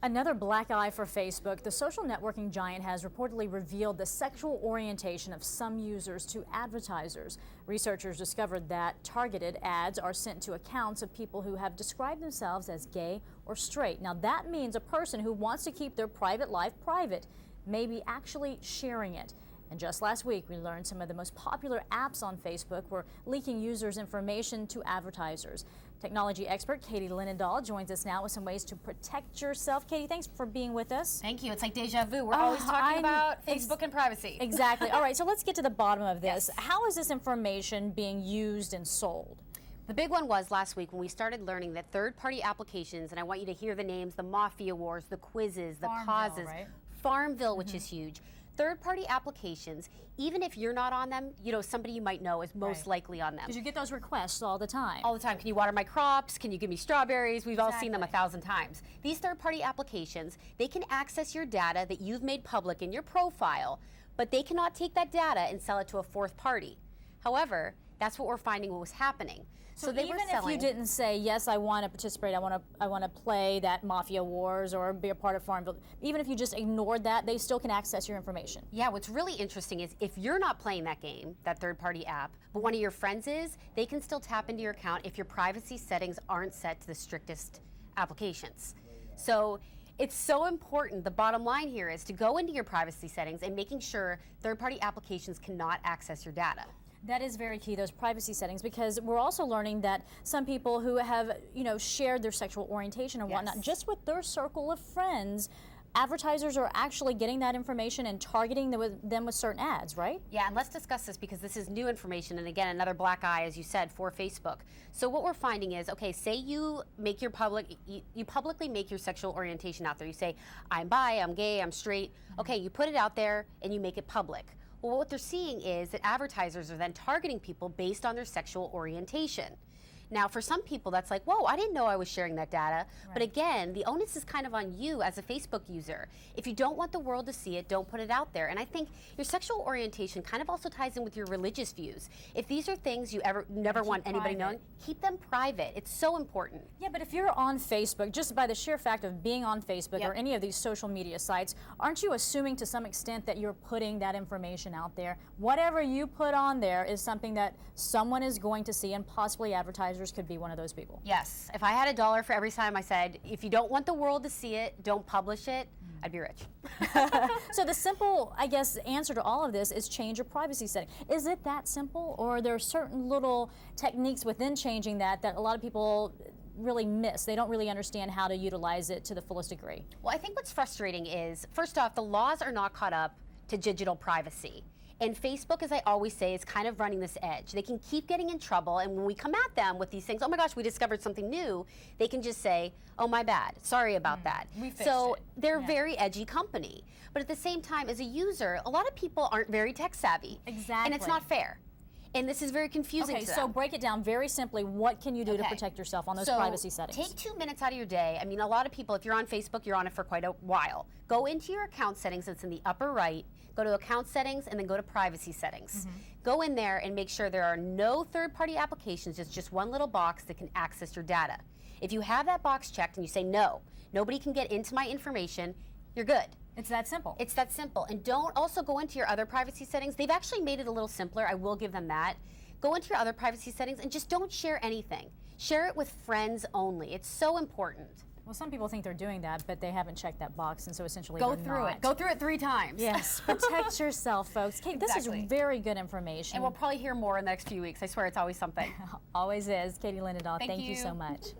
Another black eye for Facebook. The social networking giant has reportedly revealed the sexual orientation of some users to advertisers. Researchers discovered that targeted ads are sent to accounts of people who have described themselves as gay or straight. Now that means a person who wants to keep their private life private may be actually sharing it. And just last week, we learned some of the most popular apps on Facebook were leaking users' information to advertisers. Technology expert Katie Linendahl joins us now with some ways to protect yourself. Katie, thanks for being with us. Thank you. It's like deja vu. We're always talking about Facebook and privacy. Exactly. All right, so let's get to the bottom of this. Yes. How is this information being used and sold? The big one was last week when we started learning that third-party applications, and I want you to hear the names, the Mafia Wars, the quizzes, the causes, right? Farmville, which is huge. Third-party applications, even if you're not on them, you know, somebody you might know is most likely on them. Because you get those requests all the time. All the time. Can you water my crops? Can you give me strawberries? We've all seen them 1,000 times. These third-party applications, they can access your data that you've made public in your profile, but they cannot take that data and sell it to a fourth party. However, that's what we're finding was happening. So they even if you didn't say, yes, I want to participate, I want to play that Mafia Wars or be a part of Farmville, even if you just ignored that, they still can access your information. Yeah, what's really interesting is if you're not playing that game, that third-party app, but one of your friends is, they can still tap into your account if your privacy settings aren't set to the strictest applications. So it's so important. The bottom line here is to go into your privacy settings and making sure third-party applications cannot access your data. That is very key, those privacy settings, because we're also learning that some people who have, shared their sexual orientation and whatnot, just with their circle of friends, advertisers are actually getting that information and targeting them with certain ads, right? Yeah, and let's discuss this because this is new information, and again, another black eye, as you said, for Facebook. So what we're finding is, okay, say you make your you publicly make your sexual orientation out there. You say, I'm bi, I'm gay, I'm straight. Okay, you put it out there and you make it public. Well, what they're seeing is that advertisers are then targeting people based on their sexual orientation. Now, for some people, that's like, whoa, I didn't know I was sharing that data. Right. But again, the onus is kind of on you as a Facebook user. If you don't want the world to see it, don't put it out there. And I think your sexual orientation kind of also ties in with your religious views. If these are things you never want anybody knowing, keep them private. It's so important. Yeah, but if you're on Facebook, just by the sheer fact of being on Facebook or any of these social media sites, aren't you assuming to some extent that you're putting that information out there? Whatever you put on there is something that someone is going to see, and possibly advertisers could be one of those people. Yes. If I had $1 for every time I said, if you don't want the world to see it, don't publish it, I'd be rich. So the simple, I guess, answer to all of this is change your privacy setting. Is it that simple, or are there certain little techniques within changing that a lot of people really miss? They don't really understand how to utilize it to the fullest degree. Well, I think what's frustrating is, first off, the laws are not caught up to digital privacy. And Facebook, as I always say, is kind of running this edge. They can keep getting in trouble, and when we come at them with these things, oh my gosh, we discovered something new, they can just say, oh my bad, sorry about that. We fixed so it. They're a very edgy company. But at the same time, as a user, a lot of people aren't very tech savvy. Exactly. And it's not fair. And this is very confusing to them. So break it down very simply. What can you do to protect yourself on those privacy settings? Take 2 minutes out of your day. I mean, a lot of people, if you're on Facebook, you're on it for quite a while. Go into your account settings, it's in the upper right, go to account settings, and then go to privacy settings. Go in there and make sure there are no third-party applications, just one little box that can access your data. If you have that box checked and you say, no, nobody can get into my information, you're good. It's that simple. It's that simple. And don't also go into your other privacy settings. They've actually made it a little simpler. I will give them that. Go into your other privacy settings and just don't share anything. Share it with friends only. It's so important. Well, some people think they're doing that, but they haven't checked that box, and so essentially go through it. Go through it 3 times. Yes, protect yourself, folks. Kate, this is very good information. And we'll probably hear more in the next few weeks. I swear it's always something. Always is. Katie Linendahl, thank you so much.